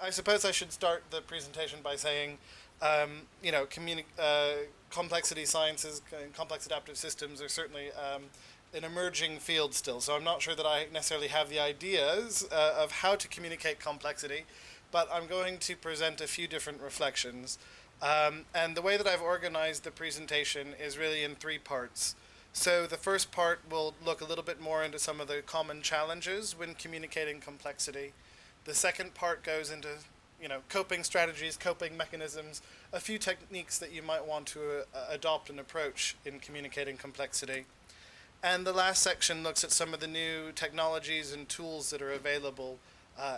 I suppose I should start the presentation by saying, you know, complexity sciences and complex adaptive systems are certainly an emerging field still. So I'm not sure that I necessarily have the ideas of how to communicate complexity, but I'm going to present a few different reflections. And the way that I've organized the presentation is really in three parts. So the first part will look a little bit more into some of the common challenges when communicating complexity. The second part goes into, you know, coping strategies, coping mechanisms, a few techniques that you might want to adopt and approach in communicating complexity. And the last section looks at some of the new technologies and tools that are available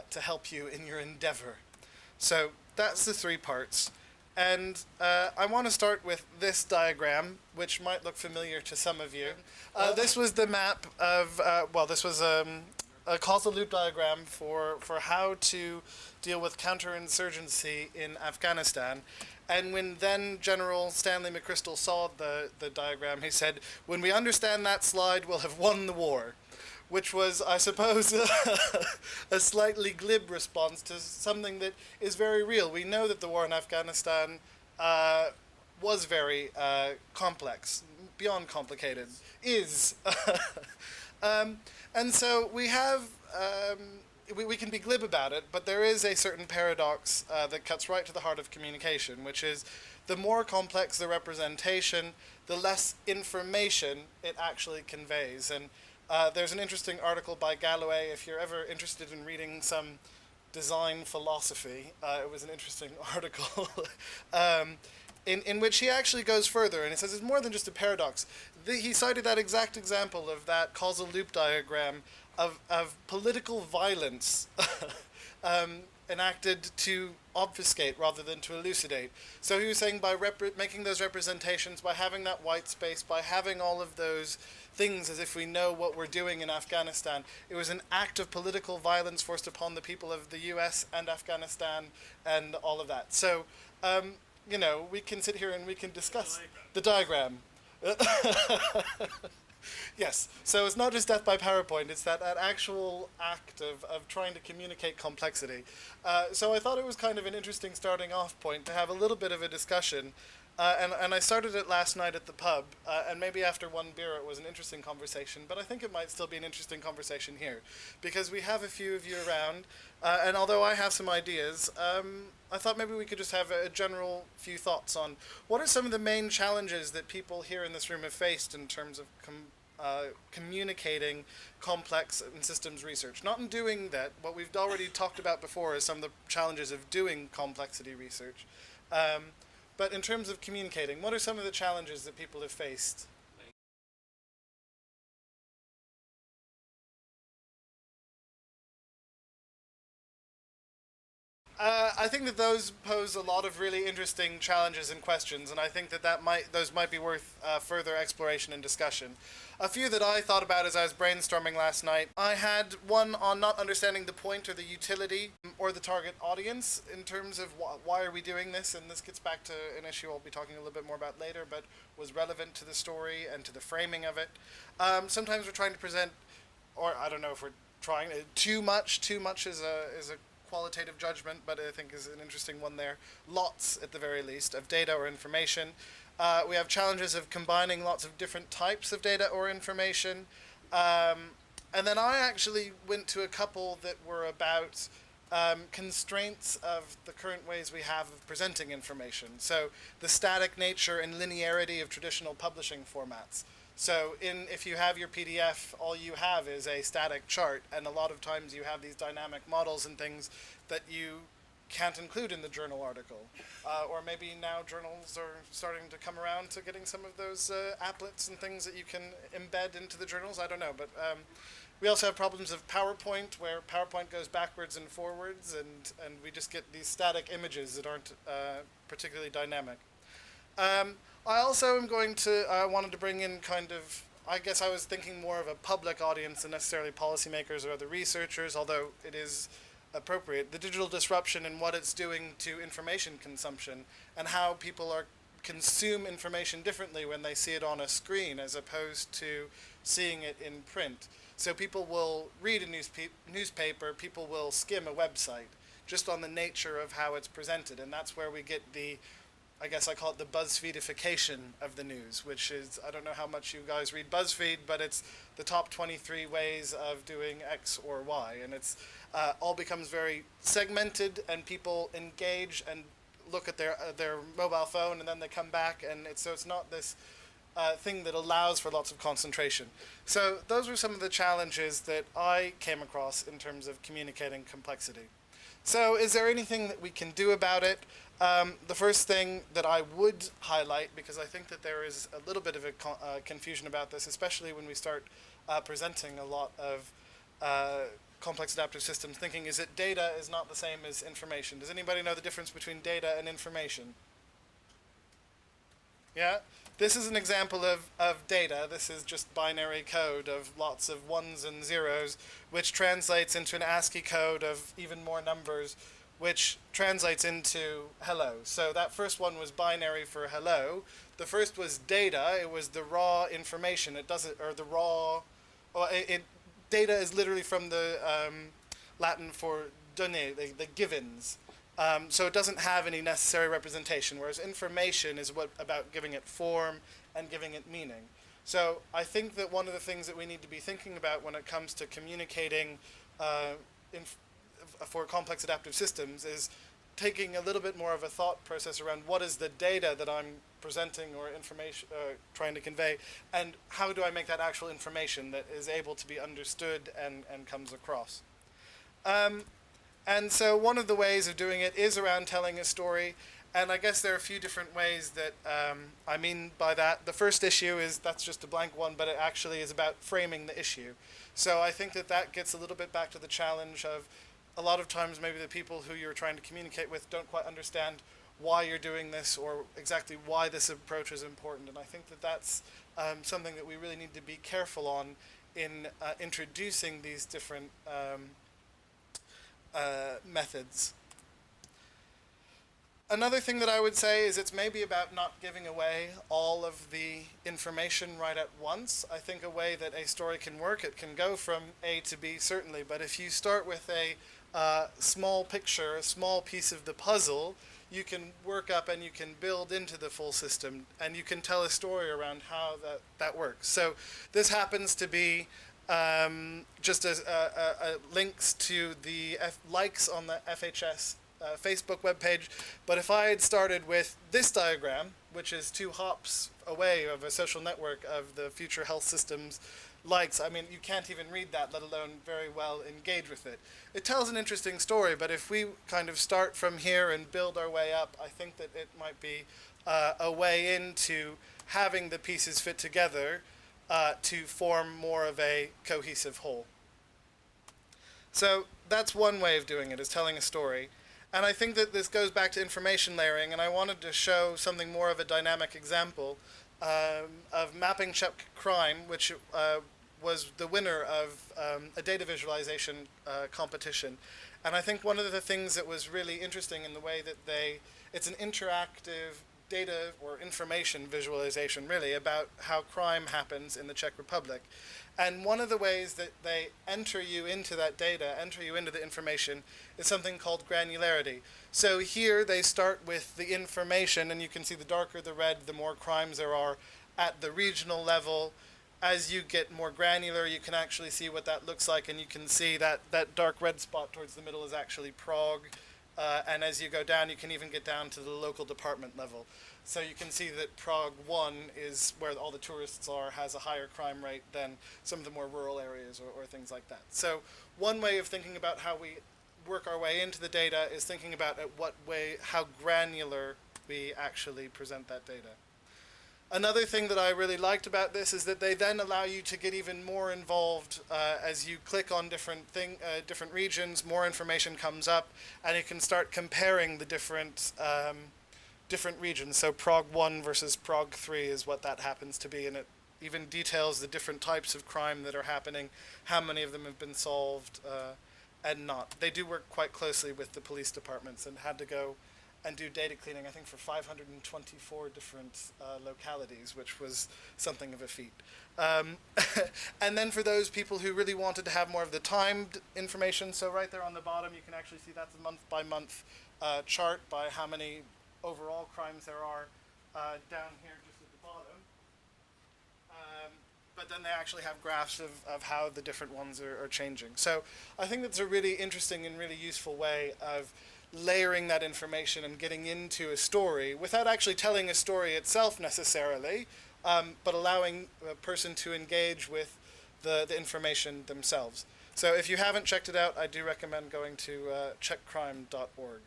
to help you in your endeavor. So that's the three parts. And I want to start with this diagram, which might look familiar to some of you. This was the map of, this was a causal loop diagram for how to deal with counterinsurgency in Afghanistan. And when then General Stanley McChrystal saw the diagram, he said, "When we understand that slide, we'll have won the war." Which was, I suppose, a slightly glib response to something that is very real. We know that the war in Afghanistan was very complex, beyond complicated, is. And so we have, we can be glib about it, but there is a certain paradox that cuts right to the heart of communication, which is the more complex the representation, the less information it actually conveys. And there's an interesting article by Galloway, if you're ever interested in reading some design philosophy. It was an interesting article in which he actually goes further, and he says it's more than just a paradox. He cited that exact example of that causal loop diagram of political violence enacted to obfuscate rather than to elucidate. So he was saying by making those representations, by having that white space, by having all of those things as if we know what we're doing in Afghanistan, it was an act of political violence forced upon the people of the US and Afghanistan and all of that. So, you know, we can sit here and we can discuss the diagram. Yes, so it's not just death by PowerPoint, it's that actual act of trying to communicate complexity. So I thought it was kind of an interesting starting off point to have a little bit of a discussion. And I started it last night at the pub, and maybe after one beer it was an interesting conversation, but I think it might still be an interesting conversation here, because we have a few of you around, and although I have some ideas, I thought maybe we could just have a general few thoughts on what are some of the main challenges that people here in this room have faced in terms of communicating complex and systems research. Not in doing that, what we've already talked about before is some of the challenges of doing complexity research. But in terms of communicating, what are some of the challenges that people have faced? I think that those pose a lot of really interesting challenges and questions, and I think that those might be worth further exploration and discussion. A few that I thought about as I was brainstorming last night, I had one on not understanding the point or the utility or the target audience in terms of why are we doing this, and this gets back to an issue I'll be talking a little bit more about later, but was relevant to the story and to the framing of it. Sometimes we're trying to present, or I don't know if we're trying too much. Too much is a qualitative judgment, but I think is an interesting one there. Lots, at the very least, of data or information. We have challenges of combining lots of different types of data or information. And then I actually went to a couple that were about constraints of the current ways we have of presenting information. So the static nature and linearity of traditional publishing formats. So if you have your PDF, all you have is a static chart, and a lot of times you have these dynamic models and things that you can't include in the journal article. Or maybe now journals are starting to come around to getting some of those applets and things that you can embed into the journals. I don't know, but we also have problems of PowerPoint, where PowerPoint goes backwards and forwards, and we just get these static images that aren't particularly dynamic. I also am wanted to bring in kind of, I guess I was thinking more of a public audience than necessarily policymakers or other researchers, although it is appropriate. The digital disruption and what it's doing to information consumption and how people consume information differently when they see it on a screen as opposed to seeing it in print. So people will read a newspaper, people will skim a website. just on the nature of how it's presented. And that's where we get the, I guess I call it the BuzzFeedification of the news, which is, I don't know how much you guys read BuzzFeed, but it's the top 23 ways of doing X or Y. And it's all becomes very segmented, and people engage and look at their mobile phone, and then they come back, and it's not this thing that allows for lots of concentration. So those were some of the challenges that I came across in terms of communicating complexity. So is there anything that we can do about it? The first thing that I would highlight, because I think that there is a little bit of a confusion about this, especially when we start presenting a lot of complex adaptive systems, thinking is that data is not the same as information. Does anybody know the difference between data and information? Yeah? This is an example of data. This is just binary code of lots of ones and zeros, which translates into an ASCII code of even more numbers, which translates into hello. So that first one was binary for hello. The first was data. It was the raw information. It doesn't, or the raw, well, data is literally from the Latin for donner, the givens. So it doesn't have any necessary representation, whereas information is about giving it form and giving it meaning. So I think that one of the things that we need to be thinking about when it comes to communicating for complex adaptive systems is taking a little bit more of a thought process around what is the data that I'm presenting or information trying to convey, and how do I make that actual information that is able to be understood and comes across. And so one of the ways of doing it is around telling a story, and I guess there are a few different ways that I mean by that. The first issue is, that's just a blank one, but it actually is about framing the issue. So I think that that gets a little bit back to the challenge of a lot of times maybe the people who you're trying to communicate with don't quite understand why you're doing this or exactly why this approach is important. And I think that that's something that we really need to be careful on in introducing these different methods. Another thing that I would say is it's maybe about not giving away all of the information right at once. I think a way that a story can work, it can go from A to B certainly, but if you start with a small picture, a small piece of the puzzle, you can work up and you can build into the full system, and you can tell a story around how that works. So this happens to be just as links to the likes on the FHS Facebook webpage. But if I had started with this diagram, which is 2 hops away of a social network of the future health systems likes, I mean, you can't even read that, let alone very well engage with it. It tells an interesting story, but if we kind of start from here and build our way up, I think that it might be a way into having the pieces fit together to form more of a cohesive whole. So that's one way of doing it, is telling a story. And I think that this goes back to information layering, and I wanted to show something more of a dynamic example of mapping check crime, which was the winner of a data visualization competition. And I think one of the things that was really interesting in the way that it's an interactive data or information visualization really about how crime happens in the Czech Republic. And one of the ways that they enter you into that data, enter you into the information, is something called granularity. So here they start with the information, and you can see the darker the red, the more crimes there are at the regional level. As you get more granular, you can actually see what that looks like, and you can see that dark red spot towards the middle is actually Prague. And as you go down, you can even get down to the local department level. So you can see that Prague 1 is where all the tourists are, has a higher crime rate than some of the more rural areas or things like that. So one way of thinking about how we work our way into the data is thinking about how granular we actually present that data. Another thing that I really liked about this is that they then allow you to get even more involved as you click on different regions. More information comes up, and you can start comparing the different regions. So Prague 1 versus Prague 3 is what that happens to be, and it even details the different types of crime that are happening, how many of them have been solved and not. They do work quite closely with the police departments and had to go and do data cleaning, I think, for 524 different localities, which was something of a feat. And then for those people who really wanted to have more of the timed information, so right there on the bottom, you can actually see that's a month-by-month chart by how many overall crimes there are down here just at the bottom. But then they actually have graphs of how the different ones are changing. So I think that's a really interesting and really useful way of layering that information and getting into a story without actually telling a story itself necessarily, but allowing a person to engage with the information themselves. So if you haven't checked it out, I do recommend going to checkcrime.org.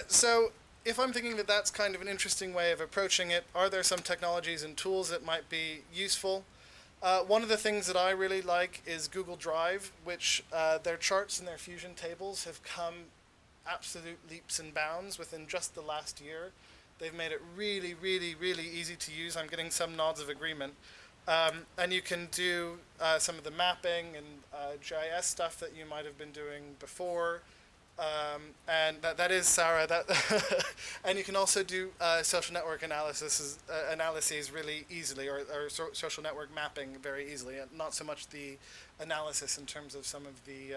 So if I'm thinking that that's kind of an interesting way of approaching it, are there some technologies and tools that might be useful? One of the things that I really like is Google Drive, which their charts and their fusion tables have come absolute leaps and bounds within just the last year. They've made it really, really, really easy to use. I'm getting some nods of agreement. And you can do some of the mapping and GIS stuff that you might have been doing before. And that is Sarah. And you can also do social network analyses really easily, or social network mapping very easily, and not so much the analysis in terms of some of the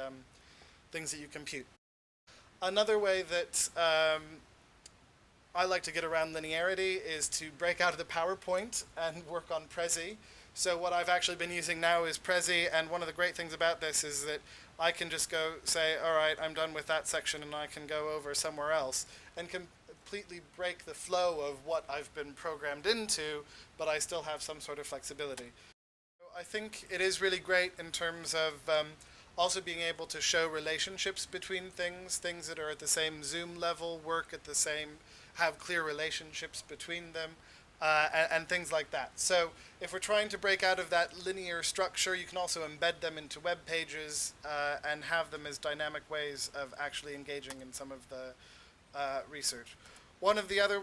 things that you compute. Another way that I like to get around linearity is to break out of the PowerPoint and work on Prezi. So what I've actually been using now is Prezi, and one of the great things about this is that I can just go say, all right, I'm done with that section, and I can go over somewhere else and completely break the flow of what I've been programmed into, but I still have some sort of flexibility. So I think it is really great in terms of also being able to show relationships between things that are at the same Zoom level, work at the same, have clear relationships between them. And things like that. So if we're trying to break out of that linear structure, you can also embed them into web pages and have them as dynamic ways of actually engaging in some of the research. One of the other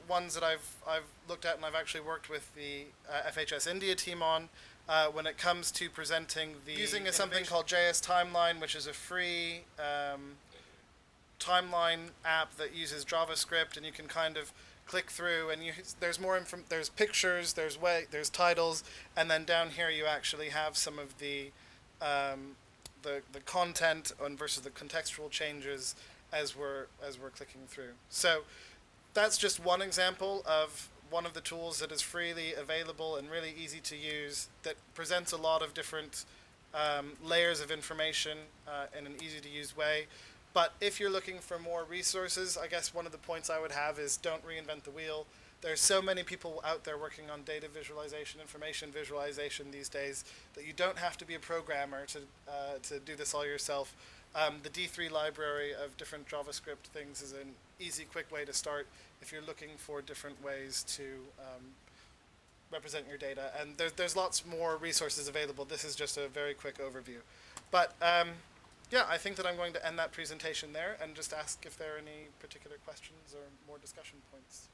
ones that I've looked at and I've actually worked with the FHS India team on when it comes to presenting using something called JS Timeline, which is a free timeline app that uses JavaScript, and you can kind of click through, and there's more there's pictures, there's titles, and then down here you actually have some of the content versus the contextual changes as we're clicking through. So that's just one example of one of the tools that is freely available and really easy to use, that presents a lot of different layers of information in an easy to use way. But if you're looking for more resources, I guess one of the points I would have is don't reinvent the wheel. There's so many people out there working on data visualization, information visualization these days, that you don't have to be a programmer to do this all yourself. The D3 library of different JavaScript things is an easy, quick way to start if you're looking for different ways to represent your data. And there's lots more resources available. This is just a very quick overview. But yeah, I think that I'm going to end that presentation there and just ask if there are any particular questions or more discussion points.